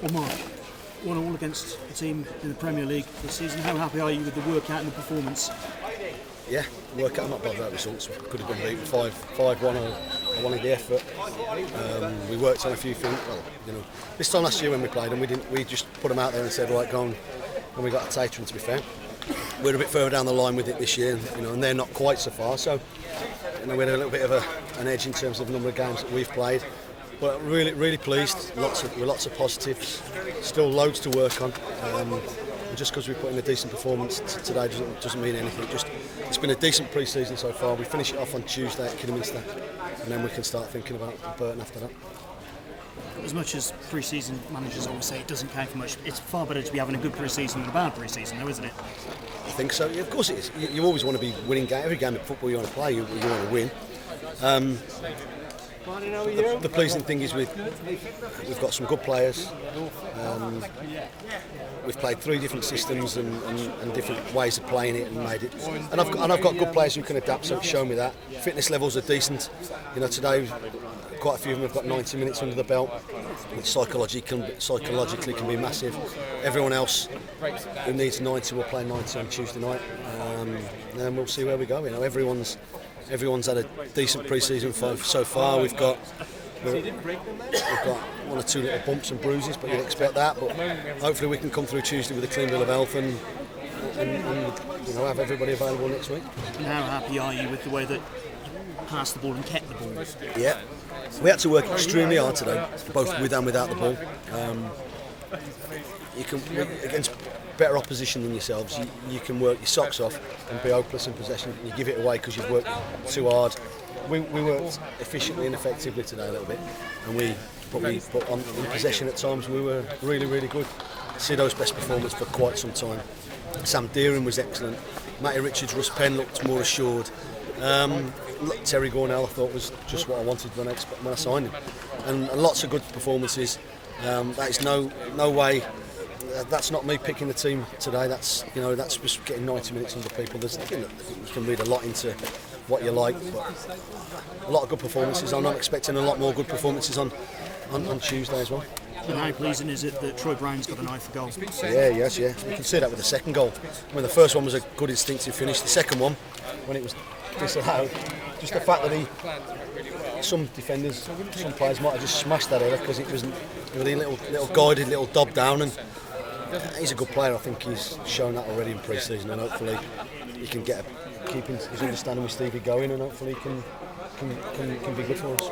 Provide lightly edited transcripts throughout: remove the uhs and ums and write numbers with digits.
Well, Mark, 1-1 against a team in the Premier League this season. How happy are you with the workout and the performance? Yeah, workout. I'm not bothered about results. We could have been beaten 5-1. I wanted the effort. We worked on a few things. Well, this time last year when we played them, we just put them out there and said, right, go on. And we got a tater. And to be fair, we're a bit further down the line with it this year, and they're not quite so far. So, we had a little bit of an edge in terms of the number of games that we've played. But really pleased. Lots of positives. Still loads to work on. Just because we put in a decent performance today doesn't mean anything. It's been a decent pre-season so far. We finish it off on Tuesday at Kidderminster, and then we can start thinking about Burton after that. As much as pre-season managers always say it doesn't count for much, it's far better to be having a good pre-season than a bad pre-season, though, isn't it? I think so. Yeah, of course it is. You always want to be winning game. Every game of football you want to play, you want to win. The pleasing thing is we've got some good players. We've played 3 different systems and different ways of playing it and made it. And I've got good players who can adapt, so it's shown me that. Fitness levels are decent. Today quite a few of them have got 90 minutes under the belt, which psychologically can be massive. Everyone else who needs 90 will play 90 on Tuesday night, and we'll see where we go. Everyone's had a decent pre-season so far. We've got 1 or 2 little bumps and bruises, but you'd expect that. But hopefully we can come through Tuesday with a clean bill of health and have everybody available next week. And how happy are you with the way that you passed the ball and kept the ball? Yeah, we had to work extremely hard today, both with and without the ball. You can, against better opposition than yourselves, you can work your socks off and be hopeless in possession. You give it away because you've worked too hard. We worked efficiently and effectively today a little bit, and in possession at times we were really good. Sido's best performance for quite some time. Sam Deering was excellent. Matty Richards, Russ Penn looked more assured. Terry Gornell I thought was just what I wanted when I signed him, and lots of good performances. That is no way. That's not me picking the team today. That's just getting 90 minutes under people. You can read a lot into what you like, but a lot of good performances. I'm not expecting a lot more good performances on Tuesday as well. And how pleasing is it that Troy Brown's got an eye for goal? Yeah. We can see that with the second goal. The first one was a good instinctive finish. The second one, when it was disallowed, just the fact that some defenders, some players might have just smashed that header because it was a little guided, little dob down, and he's a good player. I think he's shown that already in pre-season, and hopefully he can keep his understanding with Stevie going, and hopefully he can be good for us.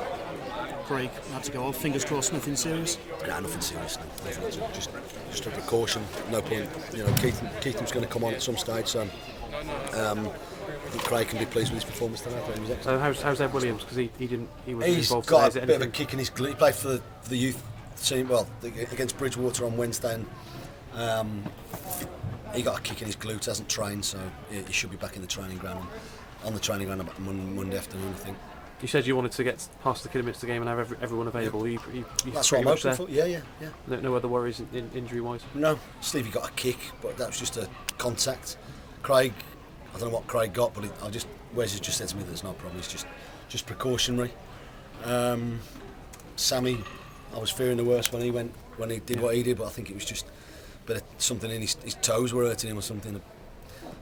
Craig had to go off. Fingers crossed, nothing serious. No, nothing serious. No. Just a precaution. No point. Keitham's going to come on at some stage, so I think Craig can be pleased with his performance tonight. So how's Ed Williams? Because he was He's involved got today. a bit of a kick in his glute. He played for the youth team, against Bridgewater on Wednesday, and he got a kick in his glute. Hasn't trained, so he should be back in the training ground on the training ground Monday afternoon, I think. You said you wanted to get past the Kidderminster game and have everyone available. You That's what I'm hoping for. Yeah. No other worries injury-wise? No. Stevie got a kick, but that was just a contact. Craig, I don't know what Craig got, but Wes has just said to me there's no problem. It's just precautionary. Sammy, I was fearing the worst when he did what he did, but I think it was just a bit of something in his toes were hurting him or something.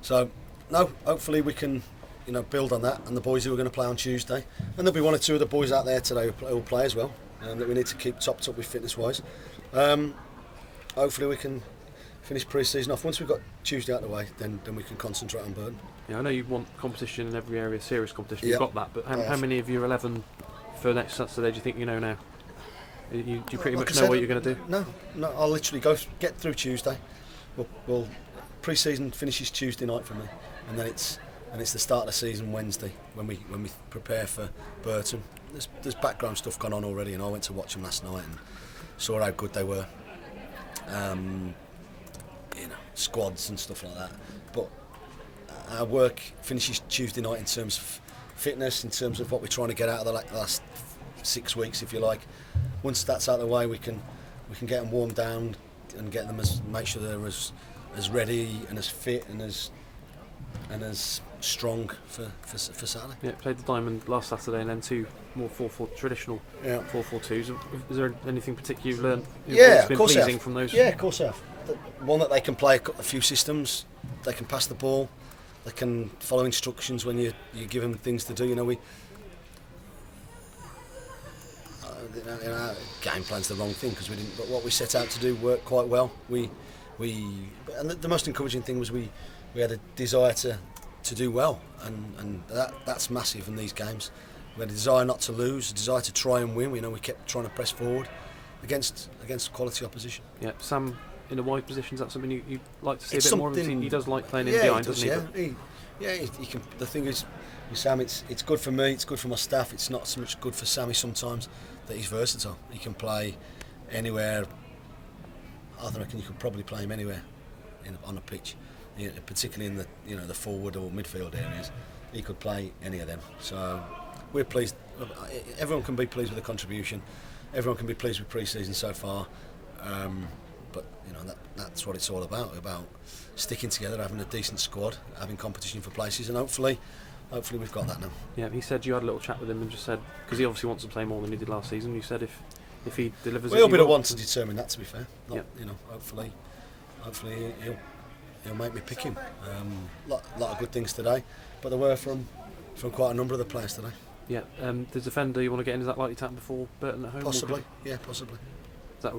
So, no, hopefully we can build on that, and the boys who are going to play on Tuesday, and there'll be 1 or 2 of the boys out there today who will play as well, that we need to keep topped up with fitness-wise. Hopefully we can finish pre-season off. Once we've got Tuesday out of the way, then we can concentrate on Burton. Yeah, I know you want competition in every area, serious competition. You've got that, but how many of your 11 for next Saturday do you think you know now? Do you pretty much know what you're going to do? No, I'll literally get through Tuesday. We'll pre-season finishes Tuesday night for me, and then it's the start of the season Wednesday when we prepare for Burton. There's background stuff going on already, and I went to watch them last night and saw how good they were. Squads and stuff like that. But our work finishes Tuesday night in terms of fitness, in terms of what we're trying to get out of the last 6 weeks, if you like. Once that's out of the way, we can get them warmed down and get them make sure they're as ready and as fit and as as strong for Saturday. Yeah, played the Diamond last Saturday and then two more 4-4 traditional Yeah. 4-4-2s. Is there anything particular you've learned? Yeah, What's been of course I pleasing have. from those? Yeah, of course I have. One that they can play a few systems, they can pass the ball, they can follow instructions when you give them things to do. You know, game plan's the wrong thing because we didn't. But what we set out to do worked quite well. And the most encouraging thing was we had a desire to do well, and that's massive in these games. We had a desire not to lose, a desire to try and win. You know, we kept trying to press forward against quality opposition. Yeah, Sam in a wide position, is that something you like to see It's a bit more of? something- He does like playing in Yeah, behind, he does, doesn't he? yeah. He can. The thing is, with Sam, it's good for me. It's good for my staff. It's not so much good for Sammy sometimes that he's versatile. He can play anywhere. I reckon you could probably play him anywhere on a pitch, particularly in the forward or midfield areas. He could play any of them. So we're pleased. Everyone can be pleased with the contribution. Everyone can be pleased with pre-season so far. But that's what it's all about sticking together, having a decent squad, having competition for places, and hopefully we've got that now. Yeah, he said you had a little chat with him and just said, because he obviously wants to play more than he did last season, you said if he delivers We'll it, be he the will. one to determine that, to be fair. Hopefully he'll make me pick him. Lot of good things today, but there were from quite a number of the players today. Yeah, the defender, you want to get into that likely tap before Burton at home? Possibly, yeah, possibly. That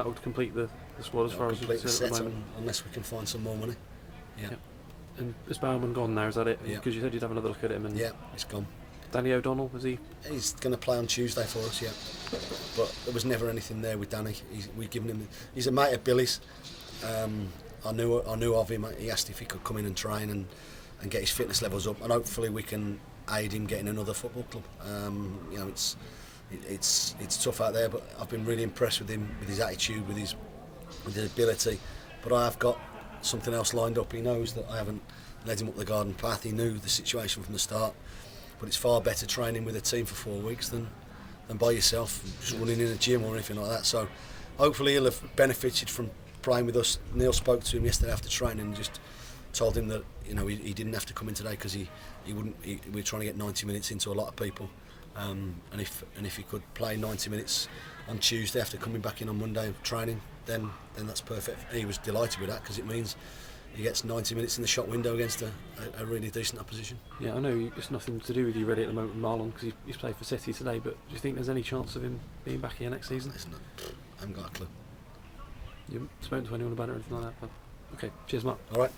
would complete the squad as far as Complete the it's at the set, moment. unless we can find some more money. Yeah, Yep. And is Bauman gone now? Is that it? Yeah. Because you said you'd have another look at him. And yeah, he's gone. Danny O'Donnell, is he? He's going to play on Tuesday for us, yeah. But there was never anything there with Danny. We've given him. He's a mate of Billy's. I knew of him. He asked if he could come in and train and get his fitness levels up, and hopefully we can aid him getting another football club. It's tough out there, but I've been really impressed with him, with his attitude, with his ability. But I have got something else lined up. He knows that I haven't led him up the garden path. He knew the situation from the start. But it's far better training with a team for 4 weeks than by yourself, just running in a gym or anything like that. So hopefully he'll have benefited from playing with us. Neil spoke to him yesterday after training and just told him that he didn't have to come in today because we were trying to get 90 minutes into a lot of people, and if he could play 90 minutes on Tuesday after coming back in on Monday of training, then that's perfect. He was delighted with that because it means he gets 90 minutes in the shop window against a really decent opposition. Yeah, I know it's nothing to do with you really at the moment, Marlon, because he's played for City today. But do you think there's any chance of him being back here next season? I haven't got a clue. You haven't spoken to anyone about it or anything like that? But okay, cheers, Mark. All right.